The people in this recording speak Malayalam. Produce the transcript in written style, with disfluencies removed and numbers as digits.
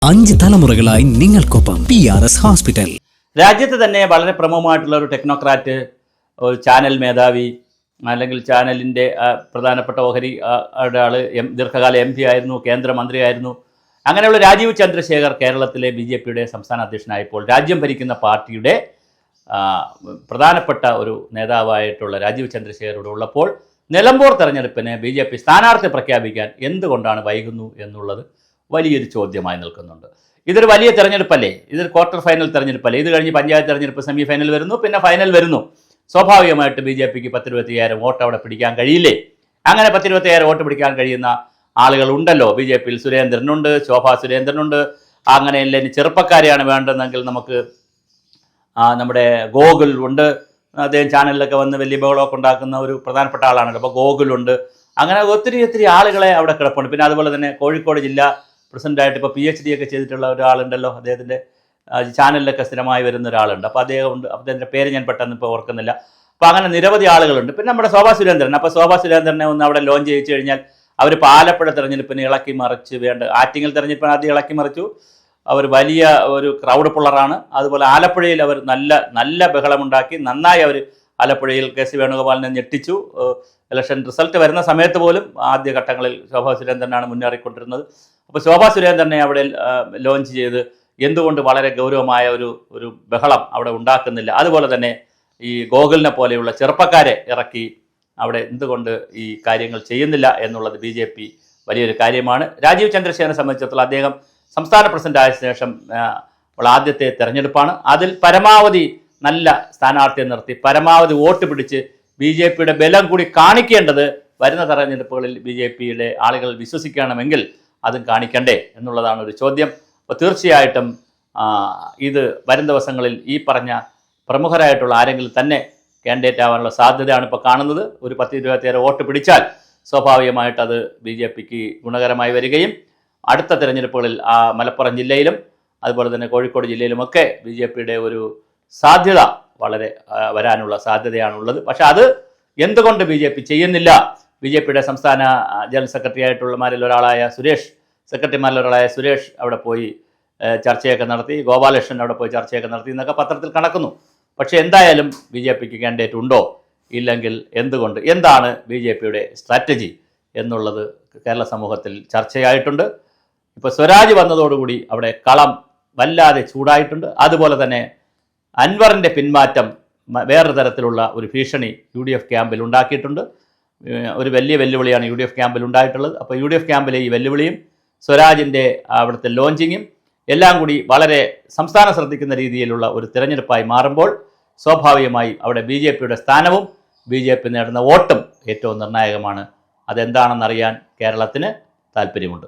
5 തലമുറകളായി നിങ്ങൾക്കൊപ്പം PRS ഹോസ്പിറ്റൽ. രാജ്യത്ത് തന്നെ വളരെ പ്രമുഖമായിട്ടുള്ള ഒരു ടെക്നോക്രാറ്റ്, ഒരു ചാനൽ മേധാവി, അല്ലെങ്കിൽ ചാനലിൻ്റെ പ്രധാനപ്പെട്ട ഓഹരി ആൾ, ദീർഘകാല MP ആയിരുന്നു, കേന്ദ്രമന്ത്രിയായിരുന്നു. അങ്ങനെയുള്ള രാജീവ് ചന്ദ്രശേഖർ കേരളത്തിലെ BJPയുടെ സംസ്ഥാന അധ്യക്ഷനായപ്പോൾ രാജ്യം ഭരിക്കുന്ന പാർട്ടിയുടെ പ്രധാനപ്പെട്ട ഒരു നേതാവായിട്ടുള്ള രാജീവ് ചന്ദ്രശേഖരോട് ഉള്ളപ്പോൾ നിലമ്പൂർ തെരഞ്ഞെടുപ്പിന് BJP സ്ഥാനാർത്ഥി പ്രഖ്യാപിക്കാൻ എന്തുകൊണ്ടാണ് വൈകുന്നു എന്നുള്ളത് വലിയൊരു ചോദ്യമായി നിൽക്കുന്നുണ്ട്. ഇതൊരു വലിയ തെരഞ്ഞെടുപ്പല്ലേ, ഇതൊരു ക്വാർട്ടർ ഫൈനൽ തെരഞ്ഞെടുപ്പല്ലേ. ഇത് കഴിഞ്ഞ് പഞ്ചായത്ത് തെരഞ്ഞെടുപ്പ് സെമി ഫൈനൽ വരുന്നു, പിന്നെ ഫൈനൽ വരുന്നു. സ്വാഭാവികമായിട്ട് BJPക്ക് 10-25,000 വോട്ട് അവിടെ പിടിക്കാൻ കഴിയില്ലേ? അങ്ങനെ 10-25,000 വോട്ട് പിടിക്കാൻ കഴിയുന്ന ആളുകൾ ഉണ്ടല്ലോ BJPയിൽ. സുരേന്ദ്രനുണ്ട്, ശോഭാ സുരേന്ദ്രനുണ്ട്. അങ്ങനെയല്ല ഇനി ചെറുപ്പക്കാരെയാണ് വേണ്ടതെങ്കിൽ നമുക്ക് നമ്മുടെ ഗോകുൽ ഉണ്ട്. അദ്ദേഹം ചാനലിലൊക്കെ വന്ന് വലിയ ബഹളമൊക്കെ ഉണ്ടാക്കുന്ന ഒരു പ്രധാനപ്പെട്ട ആളാണല്ലോ. അപ്പോൾ ഗോകുലുണ്ട്. അങ്ങനെ ഒത്തിരി ആളുകളെ അവിടെ കിടപ്പുണ്ട്. പിന്നെ അതുപോലെ തന്നെ കോഴിക്കോട് ജില്ലാ പ്രസിഡൻ്റായിട്ട് ഇപ്പോൾ PhD ഒക്കെ ചെയ്തിട്ടുള്ള ഒരാളുണ്ടല്ലോ, അദ്ദേഹത്തിൻ്റെ ചാനലിലൊക്കെ സ്ഥിരമായി വരുന്ന ഒരാളുണ്ട്. അപ്പോൾ അദ്ദേഹത്തിൻ്റെ പേര് ഞാൻ പെട്ടെന്ന് ഇപ്പോൾ ഓർക്കുന്നില്ല. അപ്പോൾ അങ്ങനെ നിരവധി ആളുകളുണ്ട്. പിന്നെ നമ്മുടെ ശോഭാ സുരേന്ദ്രൻ. അപ്പോൾ ശോഭാ സുരേന്ദ്രനെ ഒന്ന് അവിടെ ലോഞ്ച് ചെയ്യിച്ചു കഴിഞ്ഞാൽ അവരിപ്പോൾ ആലപ്പുഴ തെരഞ്ഞെടുപ്പിന് ഇളക്കി മറിച്ച് ആറ്റിങ്ങൽ തെരഞ്ഞെടുപ്പിന് ആദ്യം ഇളക്കി മറിച്ചു. അവർ വലിയ ഒരു ക്രൗഡ് പുള്ളറാണ്. അതുപോലെ ആലപ്പുഴയിൽ അവർ നല്ല ബഹളമുണ്ടാക്കി. നന്നായി അവർ ആലപ്പുഴയിൽ KC വേണുഗോപാലിനെ ഞെട്ടിച്ചു. ഇലക്ഷൻ റിസൾട്ട് വരുന്ന സമയത്ത് പോലും ആദ്യ ഘട്ടങ്ങളിൽ ശോഭാ സുരേന്ദ്രനാണ് മുന്നേറിക്കൊണ്ടിരുന്നത്. അപ്പോൾ ശോഭാ സുരേന്ദ്രനെ അവിടെ ലോഞ്ച് ചെയ്ത് എന്തുകൊണ്ട് വളരെ ഗൗരവമായ ഒരു ബഹളം അവിടെ ഉണ്ടാക്കുന്നില്ല? അതുപോലെ തന്നെ ഈ ഗോകുലിനെ പോലെയുള്ള ചെറുപ്പക്കാരെ ഇറക്കി അവിടെ എന്തുകൊണ്ട് ഈ കാര്യങ്ങൾ ചെയ്യുന്നില്ല എന്നുള്ളത് BJP വലിയൊരു കാര്യമാണ്. രാജീവ് ചന്ദ്രശേഖരനെ സംബന്ധിച്ചിടത്തോളം അദ്ദേഹം സംസ്ഥാന പ്രസിഡന്റ് ആയ ശേഷം ആദ്യത്തെ തെരഞ്ഞെടുപ്പാണ്. അതിൽ പരമാവധി നല്ല സ്ഥാനാർത്ഥിയെ നിർത്തി പരമാവധി വോട്ട് പിടിച്ച് BJPയുടെ ബലം കൂടി കാണിക്കേണ്ടത് വരുന്ന തെരഞ്ഞെടുപ്പുകളിൽ BJPയുടെ ആളുകൾ വിശ്വസിക്കണമെങ്കിൽ അതും കാണിക്കണ്ടേ എന്നുള്ളതാണ് ഒരു ചോദ്യം. അപ്പോൾ തീർച്ചയായിട്ടും ഇത് വരും ദിവസങ്ങളിൽ ഈ പറഞ്ഞ പ്രമുഖരായിട്ടുള്ള ആരെങ്കിലും തന്നെ കാൻഡിഡേറ്റ് ആവാനുള്ള സാധ്യതയാണ് ഇപ്പോൾ കാണുന്നത്. ഒരു 10-25 വോട്ട് പിടിച്ചാൽ സ്വാഭാവികമായിട്ട് അത് BJPക്ക് ഗുണകരമായി വരികയും അടുത്ത തെരഞ്ഞെടുപ്പുകളിൽ മലപ്പുറം ജില്ലയിലും അതുപോലെ തന്നെ കോഴിക്കോട് ജില്ലയിലുമൊക്കെ BJPയുടെ ഒരു സാധ്യത വളരെ വരാനുള്ള സാധ്യതയാണുള്ളത്. പക്ഷെ അത് എന്തുകൊണ്ട് BJP ചെയ്യുന്നില്ല? BJPയുടെ സംസ്ഥാന ജനറൽ സെക്രട്ടറി ആയിട്ടുള്ളമാരിൽ ഒരാളായ സുരേഷ് അവിടെ പോയി ചർച്ചയൊക്കെ നടത്തി, ഗോപാലകൃഷ്ണൻ അവിടെ പോയി ചർച്ചയൊക്കെ നടത്തി എന്നൊക്കെ പത്രത്തിൽ കണക്കുന്നു. പക്ഷേ എന്തായാലും BJPക്ക് കാൻഡിഡേറ്റ് ഉണ്ടോ ഇല്ലെങ്കിൽ എന്താണ് BJPയുടെ സ്ട്രാറ്റജി എന്നുള്ളത് കേരള സമൂഹത്തിൽ ചർച്ചയായിട്ടുണ്ട്. ഇപ്പോൾ സ്വരാജ് വന്നതോടുകൂടി അവിടെ കളം വല്ലാതെ ചൂടായിട്ടുണ്ട്. അതുപോലെ തന്നെ അൻവറിൻ്റെ പിന്മാറ്റം വേറൊരു തരത്തിലുള്ള ഒരു ഭീഷണി UDF ക്യാമ്പിൽ ഉണ്ടാക്കിയിട്ടുണ്ട്. ഒരു വലിയ വെല്ലുവിളിയാണ് UDF ക്യാമ്പിൽ ഉണ്ടായിട്ടുള്ളത്. അപ്പോൾ UDF ക്യാമ്പിലെ ഈ വെല്ലുവിളിയും സ്വരാജിൻ്റെ അവിടുത്തെ ലോഞ്ചിങ്ങും എല്ലാം കൂടി വളരെ സംസ്ഥാനം ശ്രദ്ധിക്കുന്ന രീതിയിലുള്ള ഒരു തിരഞ്ഞെടുപ്പായി മാറുമ്പോൾ സ്വാഭാവികമായി അവിടെ BJPയുടെ സ്ഥാനവും BJP നേടുന്ന വോട്ടും ഏറ്റവും നിർണായകമാണ്. അതെന്താണെന്നറിയാൻ കേരളത്തിന് താല്പര്യമുണ്ട്.